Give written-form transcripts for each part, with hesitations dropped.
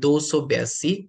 282,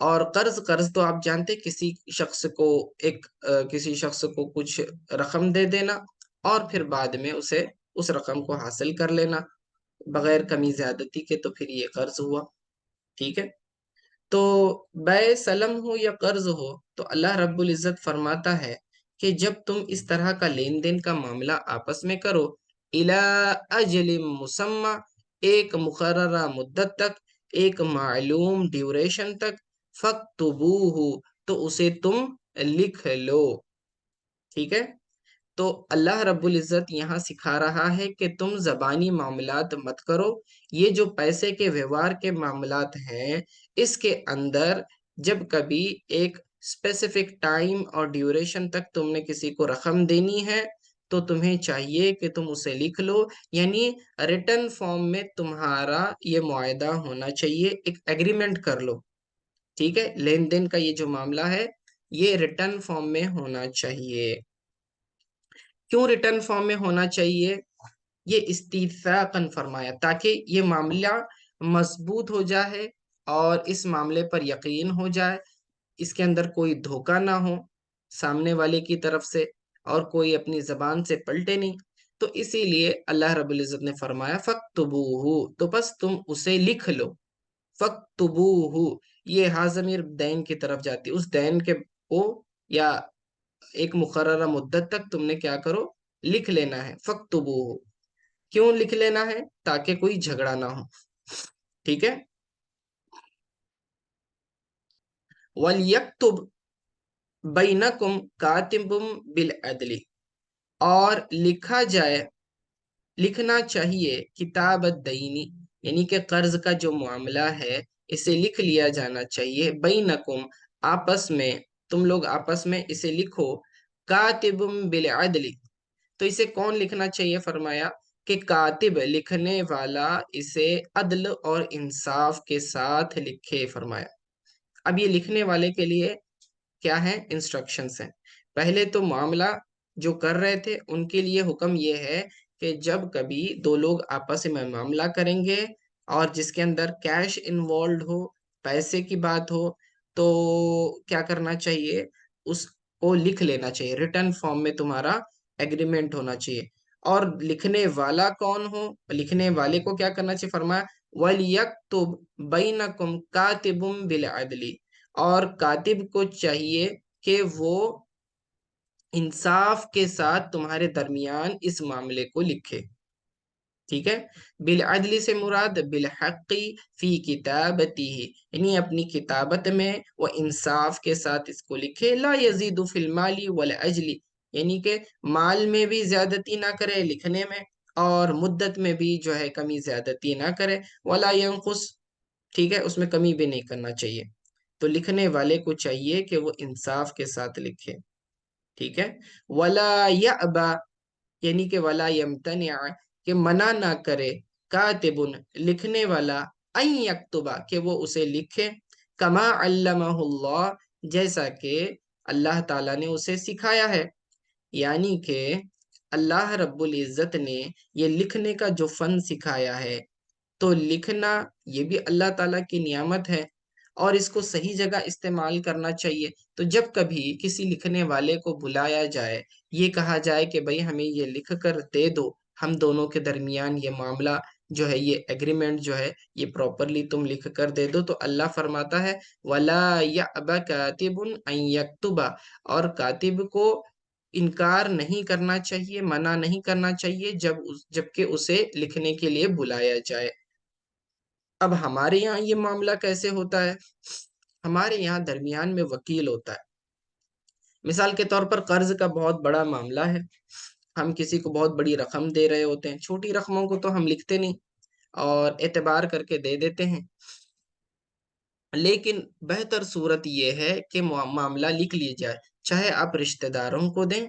اور قرض تو آپ جانتے کسی شخص کو کسی شخص کو کچھ رقم دے دینا اور پھر بعد میں اسے اس رقم کو حاصل کر لینا بغیر کمی زیادتی کے، تو پھر یہ قرض ہوا، ٹھیک ہے۔ تو بے سلم ہو یا قرض ہو، تو اللہ رب العزت فرماتا ہے کہ جب تم اس طرح کا لین دین کا معاملہ آپس میں کرو، الی اجل مسمى، ایک مقررہ مدت تک، ایک معلوم ڈیوریشن تک، فاکتبوہ، تو اسے تم لکھ لو، ٹھیک ہے۔ تو اللہ رب العزت یہاں سکھا رہا ہے کہ تم زبانی معاملات مت کرو، یہ جو پیسے کے ویوہار کے معاملات ہیں اس کے اندر جب کبھی ایک اسپیسیفک ٹائم اور ڈیوریشن تک تم نے کسی کو رقم دینی ہے تو تمہیں چاہیے کہ تم اسے لکھ لو، یعنی ریٹن فارم میں تمہارا یہ معاہدہ ہونا چاہیے، ایک ایگریمنٹ کر لو، ٹھیک ہے۔ لین دین کا یہ جو معاملہ ہے یہ ریٹن فارم میں ہونا چاہیے۔ کیوں ریٹرن فارم میں ہونا چاہیے؟ یہ استیفاقاً فرمایا تاکہ یہ معاملہ مضبوط ہو جائے اور اس معاملے پر یقین ہو جائے، اس کے اندر کوئی دھوکہ نہ ہو سامنے والے کی طرف سے اور کوئی اپنی زبان سے پلٹے نہیں، تو اسی لیے اللہ رب العزت نے فرمایا فَاكْتُبُوهُ، تو بس تم اسے لکھ لو۔ فَاكْتُبُوهُ، یہ ہا ضمیر دین کی طرف جاتی، اس دین کے کو یا ایک مقررہ مدت تک تم نے کیا کرو، لکھ لینا ہے۔ فَاكْتُبُوهُ، کیوں لکھ لینا ہے؟ تاکہ کوئی جھگڑا نہ ہو، ٹھیک ہے۔ وَلْيَكْتُبْ بَيْنَكُمْ كَاتِبٌ بِالْعَدْلِ، اور لکھنا چاہیے کتاب الدینی، یعنی کہ قرض کا جو معاملہ ہے اسے لکھ لیا جانا چاہیے، بینکم، آپس میں، تم لوگ آپس میں اسے لکھو، کاتب بالعدل، تو اسے کون لکھنا چاہیے؟ فرمایا کہ کاتب، لکھنے والا، اسے عدل اور انصاف کے ساتھ لکھے، فرمایا۔ اب یہ لکھنے والے کے لیے کیا ہے؟ انسٹرکشنز ہیں۔ پہلے تو معاملہ جو کر رہے تھے ان کے لیے حکم یہ ہے کہ جب کبھی دو لوگ آپس میں معاملہ کریں گے اور جس کے اندر کیش انوالوڈ ہو، پیسے کی بات ہو، تو کیا کرنا چاہیے؟ اس کو لکھ لینا چاہیے، ریٹن فارم میں تمہارا ایگریمنٹ ہونا چاہیے۔ اور لکھنے والا کون ہو؟ لکھنے والے کو کیا کرنا چاہیے؟ فرمایا وَلْيَكْتُبْ بَيْنَكُمْ كَاتِبٌ بِالْعَدْلِ، اور کاتب کو چاہیے کہ وہ انصاف کے ساتھ تمہارے درمیان اس معاملے کو لکھے، ٹھیک ہے۔ بالعدل سے مراد بالحق فی کتابتی، یعنی اپنی کتابت میں وہ انصاف کے ساتھ اس کو لکھے، لا یزید فی المال والاجل، یعنی کہ مال میں بھی زیادتی نہ کرے لکھنے میں اور مدت میں بھی جو ہے کمی زیادتی نہ کرے، ولا ینقص، ٹھیک ہے، اس میں کمی بھی نہیں کرنا چاہیے۔ تو لکھنے والے کو چاہیے کہ وہ انصاف کے ساتھ لکھے، ٹھیک ہے۔ ولا یأبا، یعنی کہ ولا یمتنع، کہ منع نہ کرے، کاتبن، لکھنے والا، ان یکتبا، کہ وہ اسے لکھے، کما علمہ اللہ، جیسا کہ اللہ تعالیٰ نے اسے سکھایا ہے، یعنی کہ اللہ رب العزت نے یہ لکھنے کا جو فن سکھایا ہے، تو لکھنا یہ بھی اللہ تعالیٰ کی نعمت ہے اور اس کو صحیح جگہ استعمال کرنا چاہیے۔ تو جب کبھی کسی لکھنے والے کو بلایا جائے، یہ کہا جائے کہ بھئی ہمیں یہ لکھ کر دے دو، ہم دونوں کے درمیان یہ معاملہ جو ہے، یہ ایگریمنٹ جو ہے یہ پراپرلی تم لکھ کر دے دو، تو اللہ فرماتا ہے وَلَا يَأْبَ كَاتِبٌ أَن يَكْتُبَ، اور کاتب کو انکار نہیں کرنا چاہیے، منع نہیں کرنا چاہیے جبکہ اسے لکھنے کے لیے بلایا جائے۔ اب ہمارے یہاں یہ معاملہ کیسے ہوتا ہے؟ ہمارے یہاں درمیان میں وکیل ہوتا ہے۔ مثال کے طور پر قرض کا بہت بڑا معاملہ ہے، ہم کسی کو بہت بڑی رقم دے رہے ہوتے ہیں، چھوٹی رقموں کو تو ہم لکھتے نہیں اور اعتبار کر کے دے دیتے ہیں، لیکن بہتر صورت یہ ہے کہ معاملہ لکھ لی جائے، چاہے آپ رشتہ داروں کو دیں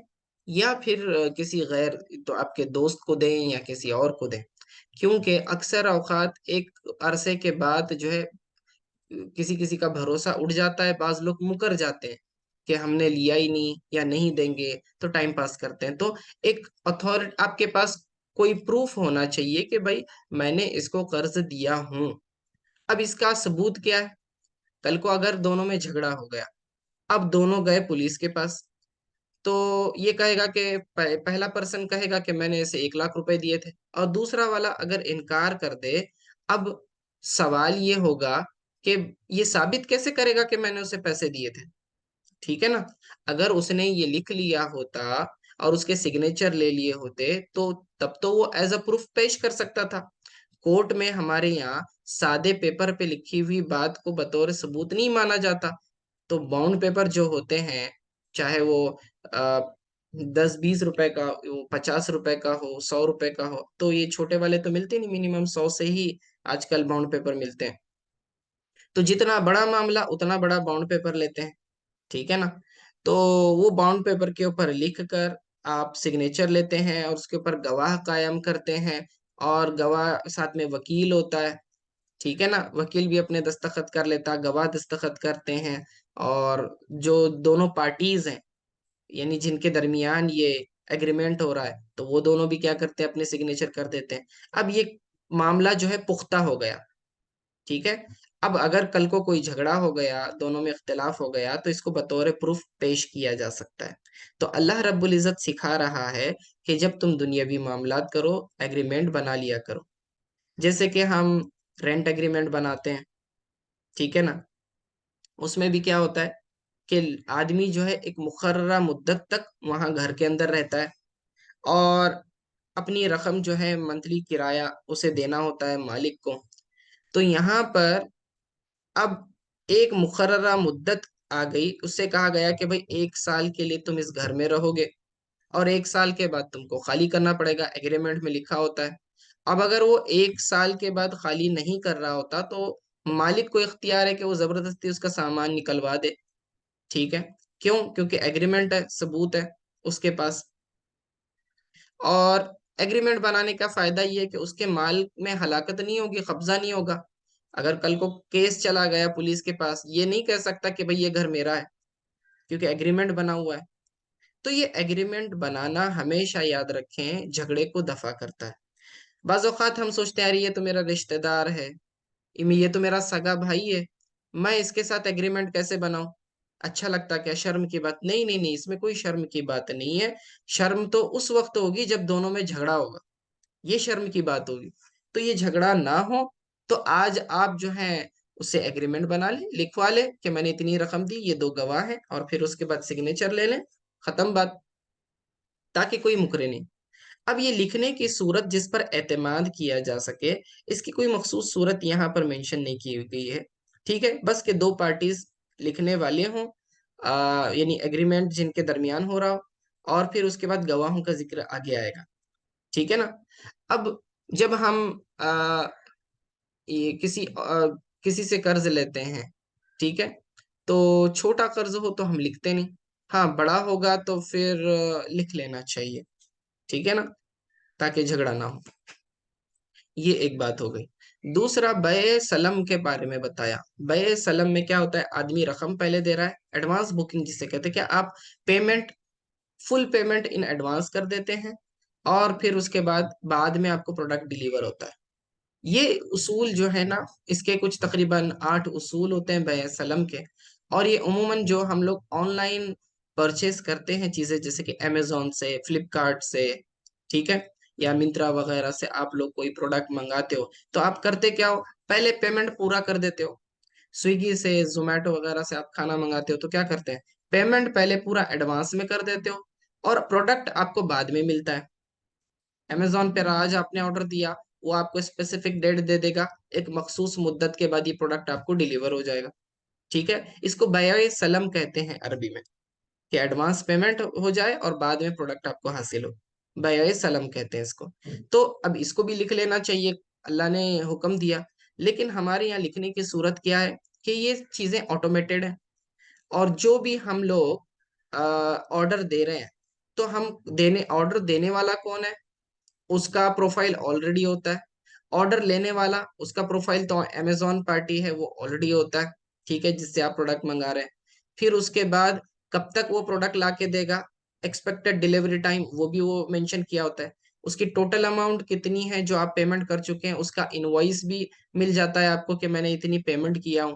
یا پھر کسی غیر، تو آپ کے دوست کو دیں یا کسی اور کو دیں، کیونکہ اکثر اوقات ایک عرصے کے بعد جو ہے کسی کسی کا بھروسہ اٹھ جاتا ہے، بعض لوگ مکر جاتے ہیں کہ ہم نے لیا ہی نہیں یا نہیں دیں گے، تو ٹائم پاس کرتے ہیں۔ تو ایک اتھارٹی آپ کے پاس کوئی پروف ہونا چاہیے کہ بھائی میں نے اس کو قرض دیا ہوں۔ اب اس کا ثبوت کیا ہے؟ کل کو اگر دونوں میں جھگڑا ہو گیا، اب دونوں گئے پولیس کے پاس، تو یہ کہے گا کہ پہلا پرسن کہے گا کہ میں نے اسے 1 لاکھ روپے دیے تھے، اور دوسرا والا اگر انکار کر دے، اب سوال یہ ہوگا کہ یہ ثابت کیسے کرے گا کہ میں نے اسے پیسے دیے تھے؟ ٹھیک ہے نا؟ اگر اس نے یہ لکھ لیا ہوتا اور اس کے سگنیچر لے لیے ہوتے تو تب تو وہ ایز اے پروف پیش کر سکتا تھا۔ کورٹ میں ہمارے یہاں سادے پیپر پہ لکھی ہوئی بات کو بطور ثبوت نہیں مانا جاتا، تو باؤنڈ پیپر جو ہوتے ہیں، چاہے وہ 10-20 روپے کا ہو، 50 روپے کا ہو، 100 روپے کا ہو، تو یہ چھوٹے والے تو ملتے نہیں، منیمم 100 سے ہی آج کل باؤنڈ پیپر ملتے ہیں، تو جتنا بڑا معاملہ اتنا بڑا باؤنڈ پیپر لیتے ہیں، ٹھیک ہے نا؟ تو وہ باؤنڈ پیپر کے اوپر لکھ کر آپ سگنیچر لیتے ہیں اور اس کے اوپر گواہ قائم کرتے ہیں، اور گواہ ساتھ میں وکیل ہوتا ہے، ٹھیک ہے نا؟ وکیل بھی اپنے دستخط کر لیتا، گواہ دستخط کرتے ہیں، اور جو دونوں پارٹیز ہیں، یعنی جن کے درمیان یہ ایگریمنٹ ہو رہا ہے، تو وہ دونوں بھی کیا کرتے ہیں؟ اپنے سگنیچر کر دیتے ہیں۔ اب یہ معاملہ جو ہے پختہ ہو گیا، ٹھیک ہے؟ اب اگر کل کو کوئی جھگڑا ہو گیا، دونوں میں اختلاف ہو گیا، تو اس کو بطور پروف پیش کیا جا سکتا ہے۔ تو اللہ رب العزت سکھا رہا ہے کہ جب تم دنیاوی معاملات کرو، ایگریمنٹ بنا لیا کرو، جیسے کہ ہم رینٹ ایگریمنٹ بناتے ہیں، ٹھیک ہے نا؟ اس میں بھی کیا ہوتا ہے کہ آدمی جو ہے ایک مقررہ مدت تک وہاں گھر کے اندر رہتا ہے، اور اپنی رقم جو ہے منتھلی کرایہ اسے دینا ہوتا ہے مالک کو۔ تو یہاں پر اب ایک مقررہ مدت آ گئی، اس سے کہا گیا کہ بھئی 1 سال کے لیے تم اس گھر میں رہو گے، اور 1 سال کے بعد تم کو خالی کرنا پڑے گا، ایگریمنٹ میں لکھا ہوتا ہے۔ اب اگر وہ 1 سال کے بعد خالی نہیں کر رہا ہوتا، تو مالک کو اختیار ہے کہ وہ زبردستی اس کا سامان نکلوا دے، ٹھیک ہے؟ کیوں؟ کیونکہ ایگریمنٹ ہے، ثبوت ہے اس کے پاس۔ اور ایگریمنٹ بنانے کا فائدہ یہ ہے کہ اس کے مال میں ہلاکت نہیں ہوگی، قبضہ نہیں ہوگا۔ اگر کل کو کیس چلا گیا پولیس کے پاس، یہ نہیں کہہ سکتا کہ بھئی یہ گھر میرا ہے، کیونکہ ایگریمنٹ بنا ہوا ہے۔ تو یہ ایگریمنٹ بنانا ہمیشہ یاد رکھیں جھگڑے کو دفع کرتا ہے۔ بعض اوقات ہم سوچتے ہیں، یہ تو میرا رشتہ دار ہے، یہ تو میرا سگا بھائی ہے، میں اس کے ساتھ ایگریمنٹ کیسے بناؤں؟ اچھا لگتا کیا؟ شرم کی بات نہیں، نہیں، نہیں، اس میں کوئی شرم کی بات نہیں ہے۔ شرم تو اس وقت ہوگی جب دونوں میں جھگڑا ہوگا، یہ شرم کی بات ہوگی۔ تو یہ جھگڑا نہ ہو تو آج آپ جو ہیں اس سے ایگریمنٹ بنا لیں، لکھوا لیں کہ میں نے اتنی رقم دی، یہ 2 گواہ ہیں، اور پھر اس کے بعد سگنیچر لے لیں، ختم بات، تاکہ کوئی مکرے نہیں۔ اب یہ لکھنے کی صورت جس پر اعتماد کیا جا سکے، اس کی کوئی مخصوص صورت یہاں پر مینشن نہیں کی گئی ہے، ٹھیک ہے؟ بس کہ 2 پارٹیز لکھنے والے ہوں، یعنی ایگریمنٹ جن کے درمیان ہو رہا ہو، اور پھر اس کے بعد گواہوں کا ذکر آگے آئے گا، ٹھیک ہے نا؟ اب جب ہم یہ کسی سے قرض لیتے ہیں، ٹھیک ہے، تو چھوٹا قرض ہو تو ہم لکھتے نہیں، ہاں بڑا ہوگا تو پھر لکھ لینا چاہیے، ٹھیک ہے نا؟ تاکہ جھگڑا نہ ہو۔ یہ ایک بات ہو گئی۔ دوسرا بیع سلم کے بارے میں بتایا۔ بیع سلم میں کیا ہوتا ہے؟ آدمی رقم پہلے دے رہا ہے، ایڈوانس بکنگ جسے کہتے ہیں، کہ آپ payment, full payment in advance کر دیتے ہیں، اور پھر اس کے بعد میں آپ کو پروڈکٹ ڈیلیور ہوتا ہے۔ یہ اصول جو ہے نا، اس کے کچھ تقریباً 8 اصول ہوتے ہیں بیع سلم کے، اور یہ عموماً جو ہم لوگ آن لائن پرچیز کرتے ہیں چیزیں، جیسے کہ امیزون سے، فلپ کارٹ سے، ٹھیک ہے، یا منترا وغیرہ سے آپ لوگ کوئی پروڈکٹ منگاتے ہو، تو آپ کرتے کیا ہو؟ پہلے پیمنٹ پورا کر دیتے ہو۔ سویگی سے، زومیٹو وغیرہ سے آپ کھانا منگاتے ہو تو کیا کرتے ہیں؟ پیمنٹ پہلے پورا ایڈوانس میں کر دیتے ہو، اور پروڈکٹ آپ کو بعد میں ملتا ہے۔ امیزون پہ آج آپ نے آرڈر دیا، وہ آپ کو اسپیسیفک ڈیٹ دے دے گا، ایک مخصوص مدت کے بعد یہ پروڈکٹ آپ کو ڈیلیور ہو جائے گا، ٹھیک ہے؟ اس کو بیع سلم کہتے ہیں عربی میں، کہ ایڈوانس پیمنٹ ہو جائے اور بعد میں پروڈکٹ آپ کو حاصل ہو، بیع سلم کہتے ہیں اس کو۔ تو اب اس کو بھی لکھ لینا چاہیے، اللہ نے حکم دیا، لیکن ہمارے یہاں لکھنے کی صورت کیا ہے کہ یہ چیزیں آٹومیٹڈ ہیں، اور جو بھی ہم لوگ آرڈر دے رہے ہیں، تو ہم آرڈر دینے والا کون ہے؟ اس کا پروفائل آلریڈی ہوتا ہے، آرڈر لینے والا اس کا پروفائل تو امیزون پارٹی ہے، وہ آلریڈی ہوتا ہے، ٹھیک ہے، جس سے آپ پروڈکٹ منگا رہے ہیں۔ پھر اس کے بعد کب تک وہ پروڈکٹ لا کے دے گا، ایکسپیکٹڈ ڈیلیوری ٹائم، وہ بھی وہ مینشن کیا ہوتا ہے۔ اس کی ٹوٹل اماؤنٹ کتنی ہے جو آپ پیمنٹ کر چکے ہیں، اس کا انوائس بھی مل جاتا ہے آپ کو کہ میں نے اتنی پیمنٹ کیا ہوں،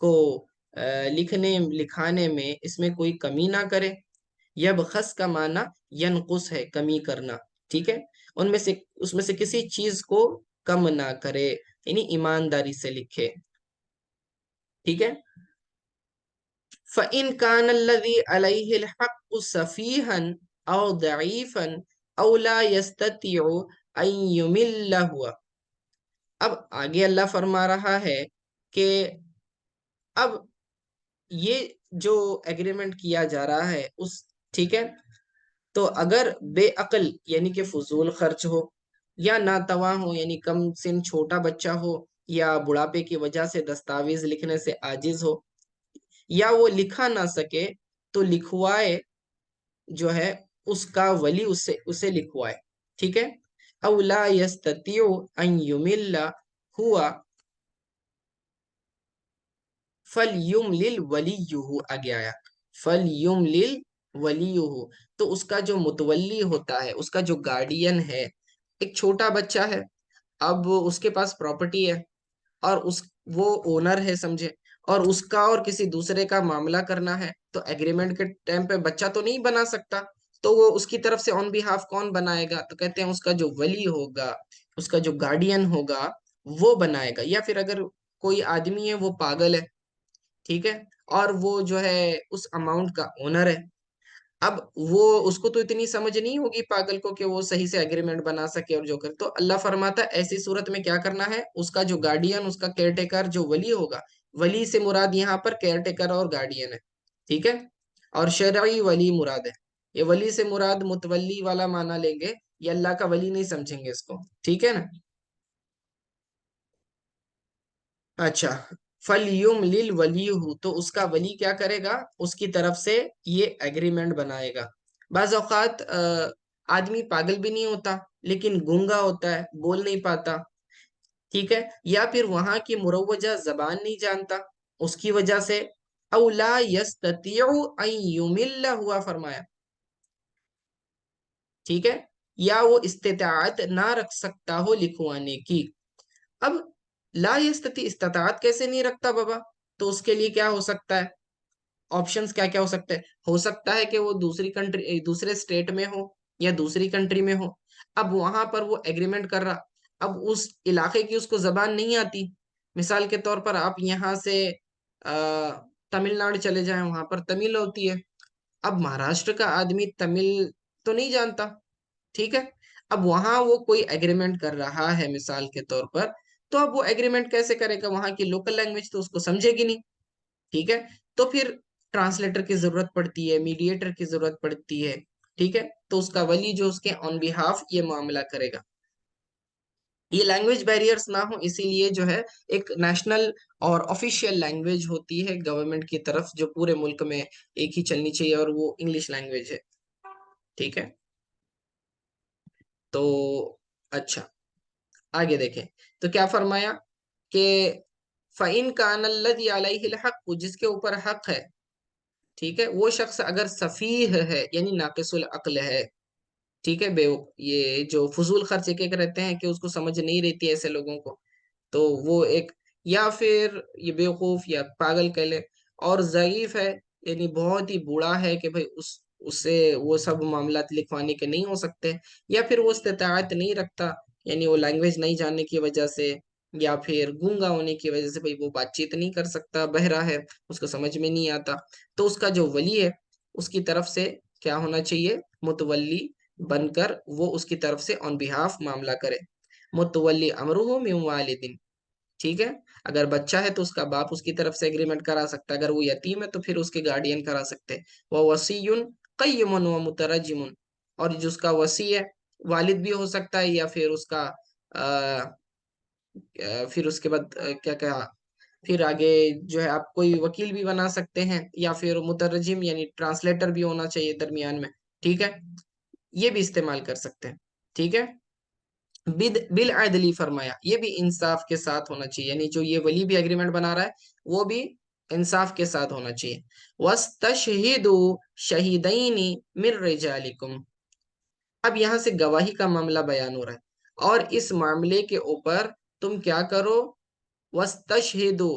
کو لکھنے لکھانے میں اس میں کوئی کمی نہ کرے. یبخس کا معنی ینقص ہے، کمی کرنا. ٹھیک ہے، اس میں سے کسی چیز کو کم نہ کرے، یعنی ایمانداری سے لکھے. ٹھیک ہے. فَإِنْ كَانَ الَّذِي عَلَيْهِ الْحَقُّ سَفِيهًا أَوْ ضَعِيفًا أَوْ لَا يَسْتَطِيعُ أَنْ يُمِلَّ هُوَ. اب آگے اللہ فرما رہا ہے کہ اب یہ جو ایگریمنٹ کیا جا رہا ہے ٹھیک ہے، تو اگر بے عقل یعنی کہ فضول خرچ ہو، یا ناتواں ہو یعنی کم سن چھوٹا بچہ ہو، یا بڑھاپے کی وجہ سے دستاویز لکھنے سے عاجز ہو، یا وہ لکھا نہ سکے، تو لکھوائے جو ہے اس کا ولی اسے لکھوائے. ٹھیک ہے. او لا یستطیع ان یمل ہوا فلیملل ولیہ. آگے آیا فلیملل ولیہ، تو اس کا جو متولی ہوتا ہے، اس کا جو گارڈین ہے، ایک چھوٹا بچہ ہے، اب اس کے پاس پراپرٹی ہے، اور وہ اونر ہے سمجھے، اور اس کا اور کسی دوسرے کا معاملہ کرنا ہے، تو ایگریمنٹ کے ٹائم پہ بچہ تو نہیں بنا سکتا، تو وہ اس کی طرف سے آن بہاف کون بنائے گا؟ تو کہتے ہیں اس کا جو ولی ہوگا، اس کا جو گارڈین ہوگا وہ بنائے گا. یا پھر اگر کوئی آدمی ہے وہ پاگل ہے، ٹھیک ہے، اور وہ جو ہے اس اماؤنٹ کا اونر ہے، اب وہ اس کو تو اتنی سمجھ نہیں ہوگی پاگل کو کہ وہ صحیح سے ایگریمنٹ بنا سکے اور جو کر. تو اللہ فرماتا ہے ایسی صورت میں کیا کرنا ہے، اس کا جو گارڈین، اس کا کیئر ٹیکر جو ولی ہوگا، ولی سے مراد یہاں پر کیئر ٹیکر اور گارڈین ہے. ٹھیک ہے. اور شرعی ولی مراد ہے. یہ ولی سے مراد متولی والا معنی لیں گے، یہ اللہ کا ولی نہیں سمجھیں گے اس کو. ٹھیک ہے نا. اچھا. فَلْيُمْلِلْ وَلِيُّهُ، تو اس کا ولی کیا کرے گا؟ اس کی طرف سے یہ ایگریمنٹ بنائے گا. بعض اوقات آدمی پاگل بھی نہیں ہوتا لیکن گونگا ہوتا ہے، بول نہیں پاتا. ٹھیک ہے. یا پھر وہاں کی مروجہ زبان نہیں جانتا، اس کی وجہ سے او لا یستطیع ان یمل ہوا فرمایا. ٹھیک ہے. یا وہ استطاعت نہ رکھ سکتا ہو لکھوانے کی. اب لا یستطیع استطاعت کیسے نہیں رکھتا بابا؟ تو اس کے لیے کیا ہو سکتا ہے؟ آپشنز کیا کیا ہو سکتے ہیں؟ ہو سکتا ہے کہ وہ دوسری کنٹری، دوسرے اسٹیٹ میں ہو یا دوسری کنٹری میں ہو. اب وہاں پر وہ ایگریمنٹ کر رہا، اب اس علاقے کی اس کو زبان نہیں آتی. مثال کے طور پر آپ یہاں سے تمل ناڈو چلے جائیں، وہاں پر تمل ہوتی ہے. اب مہاراشٹر کا آدمی تمل تو نہیں جانتا. ٹھیک ہے. اب وہاں وہ کوئی ایگریمنٹ کر رہا ہے مثال کے طور پر، تو اب وہ ایگریمنٹ کیسے کرے گا؟ وہاں کی لوکل لینگویج تو اس کو سمجھے گی نہیں. ٹھیک ہے. تو پھر ٹرانسلیٹر کی ضرورت پڑتی ہے، میڈیٹر کی ضرورت پڑتی ہے. ٹھیک ہے. تو اس کا ولی جو اس کے آن بہاف یہ معاملہ کرے گا. یہ لینگویج بیریئرز نہ ہو، اسی لیے جو ہے ایک نیشنل اور آفیشیل لینگویج ہوتی ہے گورنمنٹ کی طرف جو پورے ملک میں ایک ہی چلنی چاہیے، اور وہ انگلش لینگویج ہے. ٹھیک ہے. تو اچھا، آگے دیکھیں تو کیا فرمایا کہ فَإِن كَانَ الَّذِي عَلَيْهِ الْحَقُّ، جس کے اوپر حق ہے، ٹھیک ہے، وہ شخص اگر سفیہ ہے یعنی ناقص العقل ہے، ٹھیک ہے، یہ جو فضول خرچ ایک رہتے ہیں کہ اس کو سمجھ نہیں رہتی ایسے لوگوں کو، تو وہ ایک، یا پھر یہ بیوقوف یا پاگل کہہ لے، اور ضعیف ہے یعنی بہت ہی بوڑھا ہے کہ بھائی اس سے وہ سب معاملات لکھوانے کے نہیں ہو سکتے، یا پھر وہ استطاعت نہیں رکھتا یعنی وہ لینگویج نہیں جاننے کی وجہ سے، یا پھر گونگا ہونے کی وجہ سے بھائی وہ بات چیت نہیں کر سکتا، بہرا ہے، اس کو سمجھ میں نہیں آتا. تو اس کا جو ولی ہے اس کی طرف سے کیا ہونا چاہیے؟ متولی بن کر وہ اس کی طرف سے آن بہاف معاملہ کرے. متولی امرہ من والدین. ٹھیک ہے. اگر بچہ ہے تو اس کا باپ اس کی طرف سے ایگریمنٹ کرا سکتا ہے، اگر وہ یتیم ہے تو پھر اس کے گارڈین کرا سکتے. وہ وصی قیم و مترجم، اور جو اس کا وصی ہے والد بھی ہو سکتا ہے، یا پھر اس کا پھر اس کے بعد کیا کہا، پھر آگے جو ہے آپ کوئی وکیل بھی بنا سکتے ہیں، یا پھر مترجم یعنی ٹرانسلیٹر بھی ہونا چاہیے درمیان میں. ٹھیک ہے. یہ بھی استعمال کر سکتے ہیں. ٹھیک ہے. بالعدلی فرمایا، یہ بھی انصاف کے ساتھ ہونا چاہیے، یعنی جو یہ ولی بھی ایگریمنٹ بنا رہا ہے وہ بھی انصاف کے ساتھ ہونا چاہیے. وَاسْتَشْهِدُوا شَهِدَيْنِ مِن رِجَالِكُمْ. اب یہاں سے گواہی کا معاملہ بیان ہو رہا ہے، اور اس معاملے کے اوپر تم کیا کرو؟ وَاسْتَشْهِدُوا،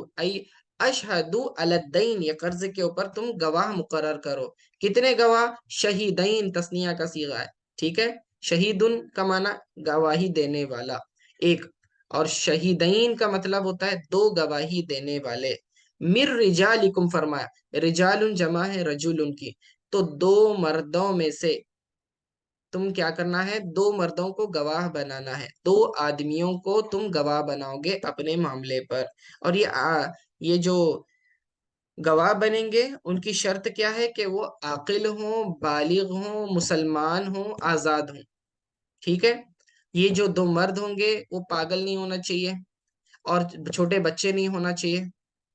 اشہدو علی الدین، یہ قرض کے اوپر تم گواہ مقرر کرو. کتنے گواہ؟ شہیدین، تسنیہ کا صیغہ ہے. ٹھیک ہے، شہیدن کا معنی گواہی دینے والا، ایک. اور شہیدین کا مطلب ہوتا ہے دو گواہی دینے والے. مر رجالکم فرمایا، رجال جمع ہے رجل کی، تو دو مردوں میں سے تم کیا کرنا ہے؟ دو مردوں کو گواہ بنانا ہے، دو آدمیوں کو تم گواہ بناؤ گے اپنے معاملے پر. اور یہ جو گواہ بنیں گے ان کی شرط کیا ہے؟ کہ وہ عاقل ہوں، بالغ ہوں، مسلمان ہوں، آزاد ہوں. ٹھیک ہے، یہ جو دو مرد ہوں گے وہ پاگل نہیں ہونا چاہیے، اور چھوٹے بچے نہیں ہونا چاہیے،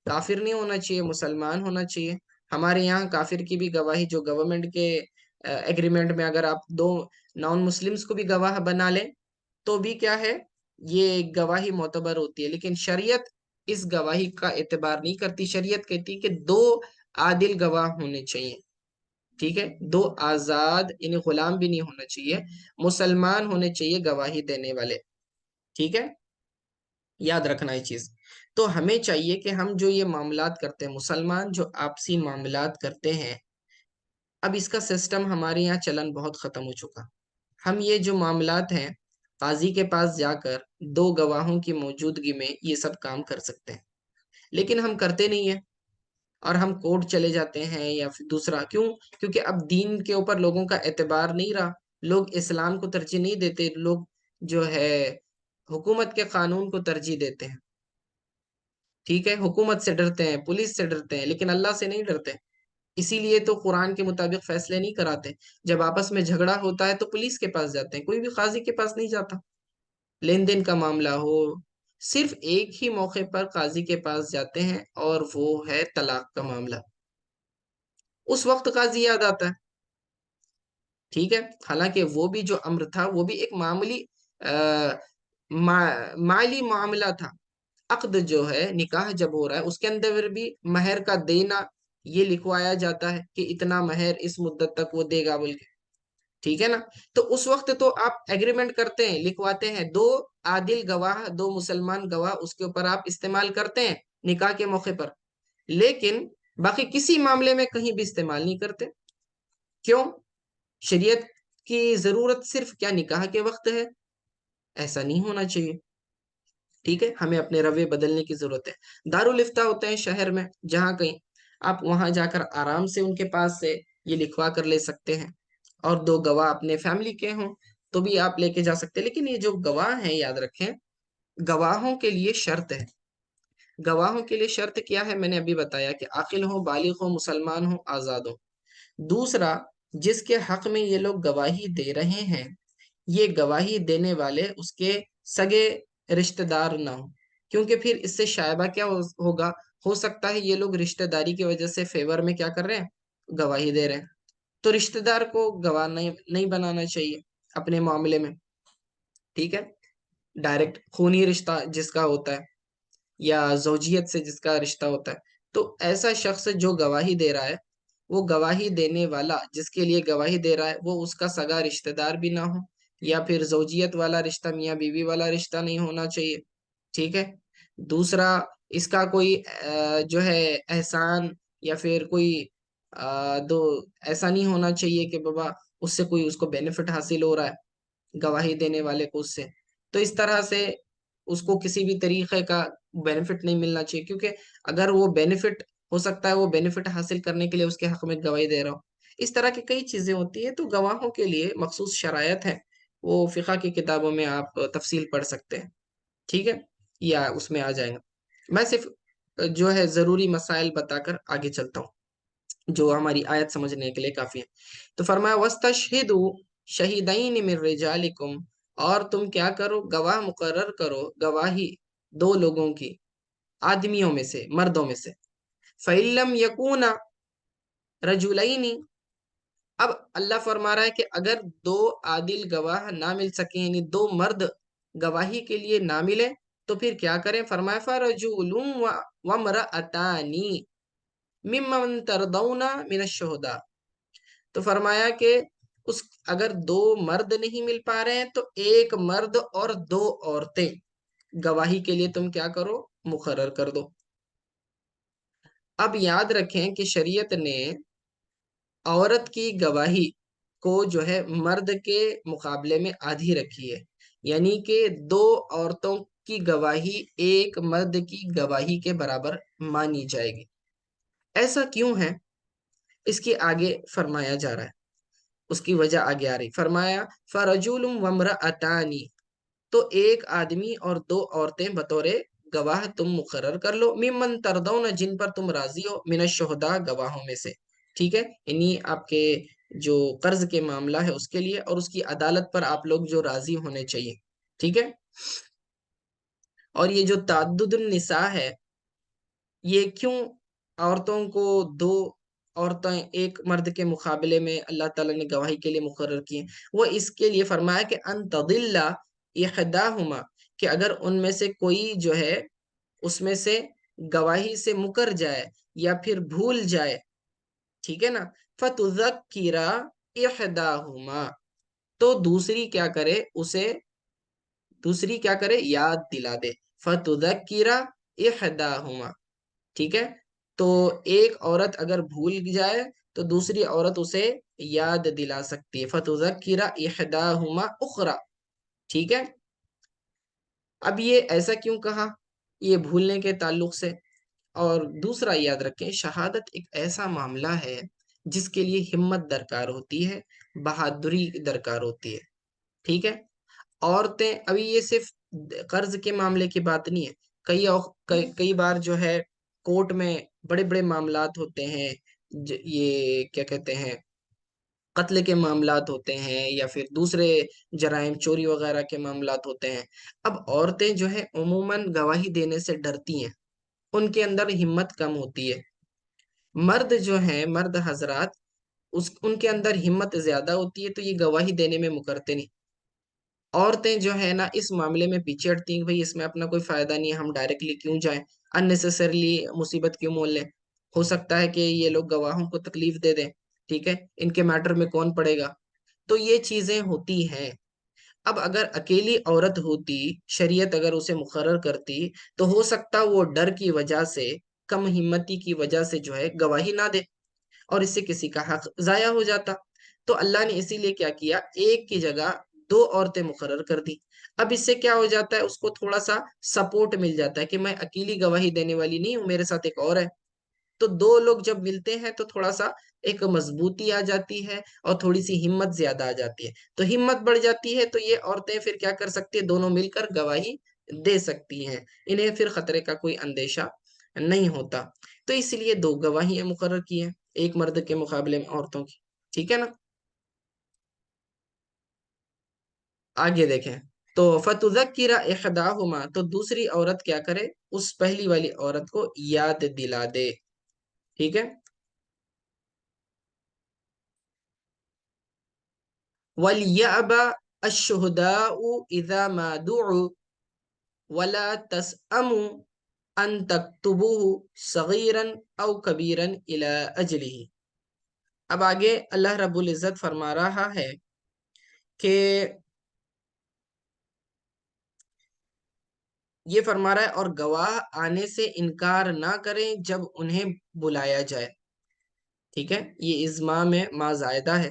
کافر نہیں ہونا چاہیے، مسلمان ہونا چاہیے. ہمارے یہاں کافر کی بھی گواہی، جو گورنمنٹ کے ایگریمنٹ میں اگر آپ دو نان مسلمز کو بھی گواہ بنا لیں تو بھی کیا ہے، یہ گواہی معتبر ہوتی ہے. لیکن شریعت اس گواہی کا اعتبار نہیں کرتی. شریعت کہتی ہے کہ دو عادل گواہ ہونے چاہیے. ٹھیک ہے، دو آزاد، یعنی غلام بھی نہیں ہونا چاہیے، مسلمان ہونے چاہیے گواہی دینے والے. ٹھیک ہے، یاد رکھنا یہ چیز. تو ہمیں چاہیے کہ ہم جو یہ معاملات کرتے ہیں، مسلمان جو آپسی معاملات کرتے ہیں، اب اس کا سسٹم ہمارے یہاں چلن بہت ختم ہو چکا. ہم یہ جو معاملات ہیں قاضی کے پاس جا کر دو گواہوں کی موجودگی میں یہ سب کام کر سکتے ہیں، لیکن ہم کرتے نہیں ہیں، اور ہم کورٹ چلے جاتے ہیں یا پھر دوسرا. کیوں؟ کیونکہ اب دین کے اوپر لوگوں کا اعتبار نہیں رہا، لوگ اسلام کو ترجیح نہیں دیتے، لوگ جو ہے حکومت کے قانون کو ترجیح دیتے ہیں. ٹھیک ہے، حکومت سے ڈرتے ہیں، پولیس سے ڈرتے ہیں، لیکن اللہ سے نہیں ڈرتے. اسی لیے تو قرآن کے مطابق فیصلے نہیں کراتے. جب آپس میں جھگڑا ہوتا ہے تو پولیس کے پاس جاتے ہیں، کوئی بھی قاضی کے پاس نہیں جاتا. لین دین کا معاملہ ہو، صرف ایک ہی موقع پر قاضی کے پاس جاتے ہیں، اور وہ ہے طلاق کا معاملہ. اس وقت قاضی یاد آتا ہے. ٹھیک ہے، حالانکہ وہ بھی جو امر تھا وہ بھی ایک معمولی مالی معاملہ تھا. عقد جو ہے، نکاح جب ہو رہا ہے اس کے اندر بھی مہر کا دینا یہ لکھوایا جاتا ہے کہ اتنا مہر اس مدت تک وہ دے گا بول کے. ٹھیک ہے نا؟ تو اس وقت تو آپ ایگریمنٹ کرتے ہیں، لکھواتے ہیں، دو عادل گواہ، دو مسلمان گواہ اس کے اوپر آپ استعمال کرتے ہیں نکاح کے موقع پر. لیکن باقی کسی معاملے میں کہیں بھی استعمال نہیں کرتے. کیوں؟ شریعت کی ضرورت صرف کیا نکاح کے وقت ہے؟ ایسا نہیں ہونا چاہیے. ٹھیک ہے، ہمیں اپنے رویے بدلنے کی ضرورت ہے. دارالفتہ ہوتے ہیں شہر میں، جہاں کہیں آپ وہاں جا کر آرام سے ان کے پاس سے یہ لکھوا کر لے سکتے ہیں، اور دو گواہ اپنے فیملی کے ہوں تو بھی آپ لے کے جا سکتے ہیں. لیکن یہ جو گواہ ہیں، یاد رکھیں، گواہوں کے لیے شرط ہے. گواہوں کے لیے شرط کیا ہے؟ میں نے ابھی بتایا کہ عاقل ہو، بالغ ہو، مسلمان ہو، آزاد ہو. دوسرا، جس کے حق میں یہ لوگ گواہی دے رہے ہیں، یہ گواہی دینے والے اس کے سگے رشتہ دار نہ ہوں. کیونکہ پھر اس سے شائبہ کیا ہوگا؟ ہو سکتا ہے یہ لوگ رشتہ داری کی وجہ سے فیور میں کیا کر رہے ہیں؟ گواہی دے رہے ہیں. تو رشتہ دار کو گواہ نہیں بنانا چاہیے اپنے معاملے میں. ٹھیک ہے، ڈائریکٹ خونی رشتہ جس کا ہوتا ہے یا زوجیت سے جس کا رشتہ ہوتا ہے، تو ایسا شخص جو گواہی دے رہا ہے، وہ گواہی دینے والا جس کے لیے گواہی دے رہا ہے وہ اس کا سگا رشتہ دار بھی نہ ہو، یا پھر زوجیت والا رشتہ، میاں بیوی والا رشتہ نہیں ہونا چاہیے. ٹھیک ہے. دوسرا، اس کا کوئی جو ہے احسان یا پھر کوئی دو ایسا نہیں ہونا چاہیے کہ بابا اس سے کوئی اس کو بینیفٹ حاصل ہو رہا ہے گواہی دینے والے کو اس سے. تو اس طرح سے اس کو کسی بھی طریقے کا بینیفٹ نہیں ملنا چاہیے، کیونکہ اگر وہ بینیفٹ ہو سکتا ہے وہ بینیفٹ حاصل کرنے کے لیے اس کے حق میں گواہی دے رہا ہوں. اس طرح کی کئی چیزیں ہوتی ہیں. تو گواہوں کے لیے مخصوص شرائط ہیں، وہ فقہ کی کتابوں میں آپ تفصیل پڑھ سکتے ہیں. ٹھیک ہے، یا اس میں آ جائیں گا. میں صرف جو ہے ضروری مسائل بتا کر آگے چلتا ہوں جو ہماری آیت سمجھنے کے لیے کافی ہے. تو فرمایا وَاسْتَشْهِدُوا شَهِيدَيْنِ مِن رِجَالِكُمْ، اور تم کیا کرو؟ گواہ مقرر کرو، گواہی دو لوگوں کی، آدمیوں میں سے، مردوں میں سے. فَإِن لَّمْ يَكُونَا رَجُلَيْنِ، اب اللہ فرما رہا ہے کہ اگر دو عادل گواہ نہ مل سکیں، یعنی دو مرد گواہی کے لیے نہ ملے، تو پھر کیا کریں؟ فرمایا فَرَجُلٌ وَامْرَأَتَانِ مِمَّن تَرْضَوْنَ مِنَ الشُّهَدَاءِ. تو فرمایا کہ اگر دو مرد نہیں مل پا رہے ہیں تو ایک مرد اور دو عورتیں گواہی کے لیے تم کیا کرو؟ مقرر کر دو. اب یاد رکھیں کہ شریعت نے عورت کی گواہی کو جو ہے مرد کے مقابلے میں آدھی رکھی ہے، یعنی کہ دو عورتوں کی گواہی ایک مرد کی گواہی کے برابر مانی جائے گی۔ ایسا کیوں ہے؟ اس کی آگے فرمایا جا رہا ہے، اس کی وجہ آگے آ رہی، فرمایا فرجول وامرأتانی، تو ایک آدمی اور دو عورتیں بطور گواہ تم مقرر کر لو، ممن تردون، جن پر تم راضی ہو، من الشہداء، گواہوں میں سے، ٹھیک ہے، یعنی آپ کے جو قرض کے معاملہ ہے اس کے لیے، اور اس کی عدالت پر آپ لوگ جو راضی ہونے چاہیے، ٹھیک ہے۔ اور یہ جو تعدد النساء ہے، یہ کیوں عورتوں کو دو عورتیں ایک مرد کے مقابلے میں اللہ تعالیٰ نے گواہی کے لیے مقرر کی ہیں؟ وہ اس کے لیے فرمایا کہ ان تضل احداہما، کہ اگر ان میں سے کوئی جو ہے اس میں سے گواہی سے مکر جائے یا پھر بھول جائے، ٹھیک ہے نا، فتذکر احداہما، تو دوسری کیا کرے، یاد دلا دے، فتذکر احداہما، ٹھیک ہے۔ تو ایک عورت اگر بھول جائے تو دوسری عورت اسے یاد دلا سکتی ہے، فتذکر احداہما اخرى، ٹھیک ہے۔ اب یہ ایسا کیوں کہا؟ یہ بھولنے کے تعلق سے۔ اور دوسرا یاد رکھیں، شہادت ایک ایسا معاملہ ہے جس کے لیے ہمت درکار ہوتی ہے، بہادری درکار ہوتی ہے، ٹھیک ہے۔ عورتیں، ابھی یہ صرف قرض کے معاملے کی بات نہیں ہے، کئی بار جو ہے کورٹ میں بڑے بڑے معاملات ہوتے ہیں، یہ کیا کہتے ہیں، قتل کے معاملات ہوتے ہیں، یا پھر دوسرے جرائم، چوری وغیرہ کے معاملات ہوتے ہیں۔ اب عورتیں جو ہے عموماً گواہی دینے سے ڈرتی ہیں، ان کے اندر ہمت کم ہوتی ہے۔ مرد جو ہیں، مرد حضرات، ان کے اندر ہمت زیادہ ہوتی ہے، تو یہ گواہی دینے میں مکرتے نہیں۔ عورتیں جو ہے نا اس معاملے میں پیچھے ہٹتی ہیں، بھئی اس میں اپنا کوئی فائدہ نہیں ہے، ہم ڈائریکٹلی کیوں جائیں، اننیسیسریلی مصیبت کیوں مول لیں، ہو سکتا ہے کہ یہ لوگ گواہوں کو تکلیف دے دیں، ٹھیک ہے، ان کے میٹر میں کون پڑے گا، تو یہ چیزیں ہوتی ہیں۔ اب اگر اکیلی عورت ہوتی، شریعت اگر اسے مقرر کرتی، تو ہو سکتا وہ ڈر کی وجہ سے، کم ہمتی کی وجہ سے جو ہے گواہی نہ دے، اور اس سے کسی کا حق ضائع ہو جاتا۔ تو اللہ نے اسی لیے کیا کیا، ایک کی جگہ دو عورتیں مقرر کر دی۔ اب اس سے کیا ہو جاتا ہے، اس کو تھوڑا سا سپورٹ مل جاتا ہے کہ میں اکیلی گواہی دینے والی نہیں ہوں، میرے ساتھ ایک اور ہے۔ تو دو لوگ جب ملتے ہیں تو تھوڑا سا ایک مضبوطی آ جاتی ہے، اور تھوڑی سی ہمت زیادہ آ جاتی ہے، تو ہمت بڑھ جاتی ہے، تو یہ عورتیں پھر کیا کر سکتی ہیں، دونوں مل کر گواہی دے سکتی ہیں، انہیں پھر خطرے کا کوئی اندیشہ نہیں ہوتا۔ تو اس لیے دو گواہیاں مقرر کی ہیں، ایک مرد کے مقابلے میں عورتوں کی، ٹھیک ہے نا۔ آگے دیکھیں، تو فَتُذَكِّرَ إِحْدَاهُمَا، تو دوسری عورت کیا کرے، اس پہلی والی عورت کو یاد دلا دے، ٹھیک ہے۔ وَلْيَأْبَ الشُّهْدَاءُ إِذَا مَا دُعُوا وَلَا تَسْأَمُوا أَن تَكْتُبُوهُ صَغِيرًا أَوْ كَبِيرًا إِلَى أَجْلِهِ۔ اب آگے اللہ رب العزت فرما رہا ہے کہ یہ فرما رہا ہے، اور گواہ آنے سے انکار نہ کریں جب انہیں بلایا جائے، ٹھیک ہے، یہ ازماء میں ما زائدہ ہے۔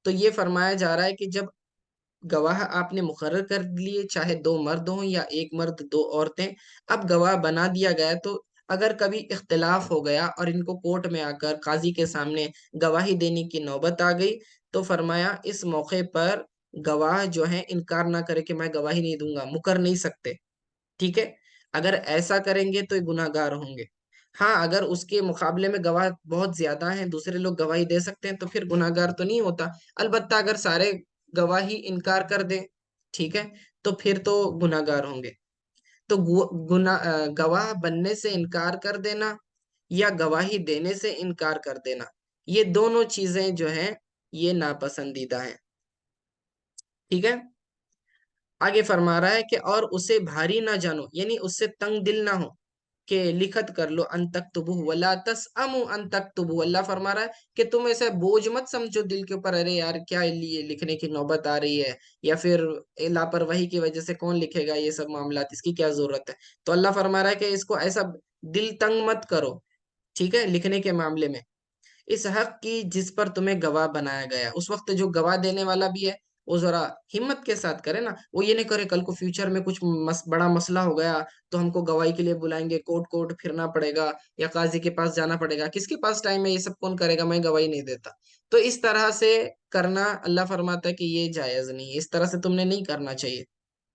تو یہ فرمایا جا رہا ہے کہ جب گواہ آپ نے مقرر کر لیے، چاہے دو مرد ہوں یا ایک مرد دو عورتیں، اب گواہ بنا دیا گیا، تو اگر کبھی اختلاف ہو گیا اور ان کو کورٹ میں آ کر قاضی کے سامنے گواہی دینے کی نوبت آ گئی، تو فرمایا اس موقع پر گواہ جو ہے انکار نہ کرے کہ میں گواہی نہیں دوں گا، مکر نہیں سکتے، ٹھیک ہے۔ اگر ایسا کریں گے تو یہ گناہ گار ہوں گے۔ ہاں، اگر اس کے مقابلے میں گواہ بہت زیادہ ہیں، دوسرے لوگ گواہی دے سکتے ہیں، تو پھر گناہ گار تو نہیں ہوتا۔ البتہ اگر سارے گواہی انکار کر دیں، ٹھیک ہے، تو پھر تو گناہ گار ہوں گے۔ تو گواہ بننے سے انکار کر دینا یا گواہی دینے سے انکار کر دینا، یہ دونوں چیزیں جو ہیں یہ ناپسندیدہ ہیں، ٹھیک ہے۔ آگے فرما رہا ہے کہ اور اسے بھاری نہ جانو، یعنی اس سے تنگ دل نہ ہو کہ لکھت کر لو، ان تکتبوہ ولا تسأموا ان تکتبوہ، اللہ فرما رہا ہے کہ تم ایسے بوجھ مت سمجھو دل کے اوپر، ارے یار کیا لیے لکھنے کی نوبت آ رہی ہے، یا پھر لاپرواہی کی وجہ سے کون لکھے گا یہ سب معاملات، اس کی کیا ضرورت ہے۔ تو اللہ فرما رہا ہے کہ اس کو ایسا دل تنگ مت کرو، ٹھیک ہے، لکھنے کے معاملے میں، اس حق کی جس پر تمہیں گواہ بنایا گیا۔ اس وقت جو گواہ دینے والا بھی ہے وہ ذرا ہمت کے ساتھ کرے نا، وہ یہ نہیں کرے کل کو فیوچر میں کچھ بڑا مسئلہ ہو گیا تو ہم کو گواہی کے لیے بلائیں گے، کوٹ کوٹ پھرنا پڑے گا یا قاضی کے پاس جانا پڑے گا، کس کے پاس ٹائم ہے، یہ سب کون کرے گا، میں گواہی نہیں دیتا۔ تو اس طرح سے کرنا اللہ فرماتا ہے کہ یہ جائز نہیں ہے، اس طرح سے تم نے نہیں کرنا چاہیے،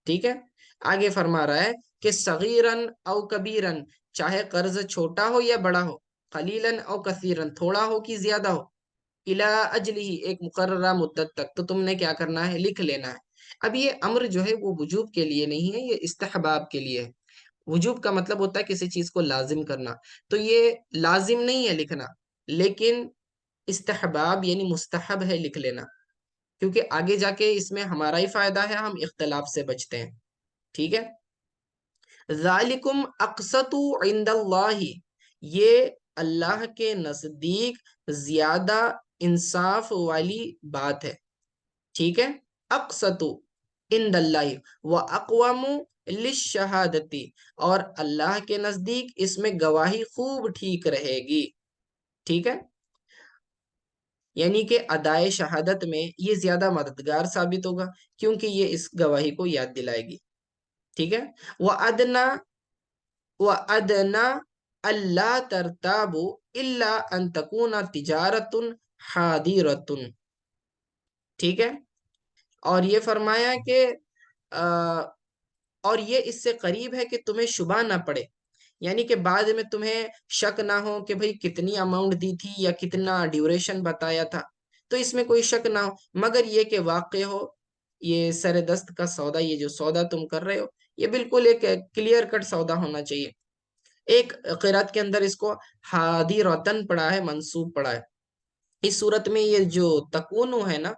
ٹھیک ہے۔ آگے فرما رہا ہے کہ صغیرن او کبیرن، چاہے قرض چھوٹا ہو یا بڑا ہو، قلیلن او کثیرن، تھوڑا ہو کہ زیادہ ہو، الی اجلہ، ایک مقررہ مدت تک، تو تم نے کیا کرنا ہے، لکھ لینا ہے۔ اب یہ امر جو ہے وہ وجوب کے لیے نہیں ہے، یہ استحباب کے لیے ہے۔ وجوب کا مطلب ہوتا ہے کسی چیز کو لازم کرنا، تو یہ لازم نہیں ہے لکھنا، لیکن استحباب یعنی مستحب ہے لکھ لینا، کیونکہ آگے جا کے اس میں ہمارا ہی فائدہ ہے، ہم اختلاف سے بچتے ہیں، ٹھیک ہے۔ ذالکم اقسط عند اللہ، یہ اللہ کے نزدیک زیادہ انصاف والی بات ہے، ٹھیک ہے۔ اقسط عند اللہ و اقوام للشہادتی، اور اللہ کے نزدیک اس میں گواہی خوب ٹھیک رہے گی، ٹھیک ہے، یعنی کہ ادائے شہادت میں یہ زیادہ مددگار ثابت ہوگا، کیونکہ یہ اس گواہی کو یاد دلائے گی، ٹھیک ہے۔ وَأَدْنَا وَأَدْنَا اللہ ترتاب الا ان تکون تجارت حاضرۃ، ٹھیک ہے۔ اور یہ فرمایا کہ اور یہ اس سے قریب ہے کہ تمہیں شبہ نہ پڑے، یعنی کہ بعد میں تمہیں شک نہ ہو کہ بھئی کتنی اماؤنٹ دی تھی یا کتنا ڈیوریشن بتایا تھا، تو اس میں کوئی شک نہ ہو، مگر یہ کہ واقع ہو یہ سر دست کا سودا، یہ جو سودا تم کر رہے ہو یہ بالکل ایک کلیئر کٹ سودا ہونا چاہیے۔ ایک قرات کے اندر اس کو حاضرۃ پڑھا ہے، منصوب پڑھا ہے۔ اس صورت میں یہ جو تکونو ہے نا،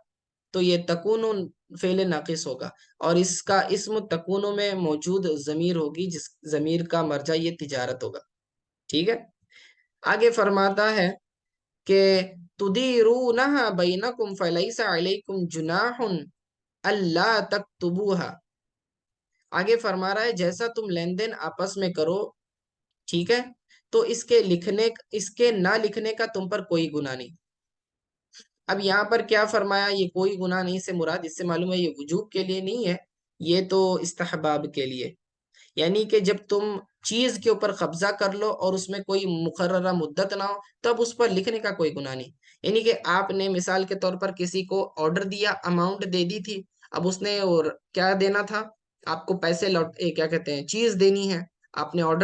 تو یہ تکونو فعل ناقص ہوگا، اور اس کا اسم تکونو میں موجود ضمیر ہوگی، جس ضمیر کا مرجع یہ تجارت ہوگا، ٹھیک ہے۔ آگے فرماتا ہے کہ تدیرونہا بینکم فلیس علیکم جناح اللہ تکتبوہا، آگے فرما رہا ہے جیسا تم لین دین آپس میں کرو، ٹھیک ہے، تو اس کے نہ لکھنے کا تم پر کوئی گناہ نہیں۔ اب یہاں پر کیا فرمایا، یہ کوئی گناہ نہیں سے مراد، اس سے معلوم ہے یہ وجوب کے لیے نہیں ہے، یہ تو استحباب کے لیے، یعنی کہ جب تم چیز کے اوپر قبضہ کر لو اور اس میں کوئی مقررہ مدت نہ ہو، تب اس پر لکھنے کا کوئی گناہ نہیں۔ یعنی کہ آپ نے مثال کے طور پر کسی کو آرڈر دیا، اماؤنٹ دے دی تھی، اب اس نے اور کیا دینا تھا، آپ کو پیسے کیا کہتے ہیں، چیز دینی ہے، آپ نے آرڈر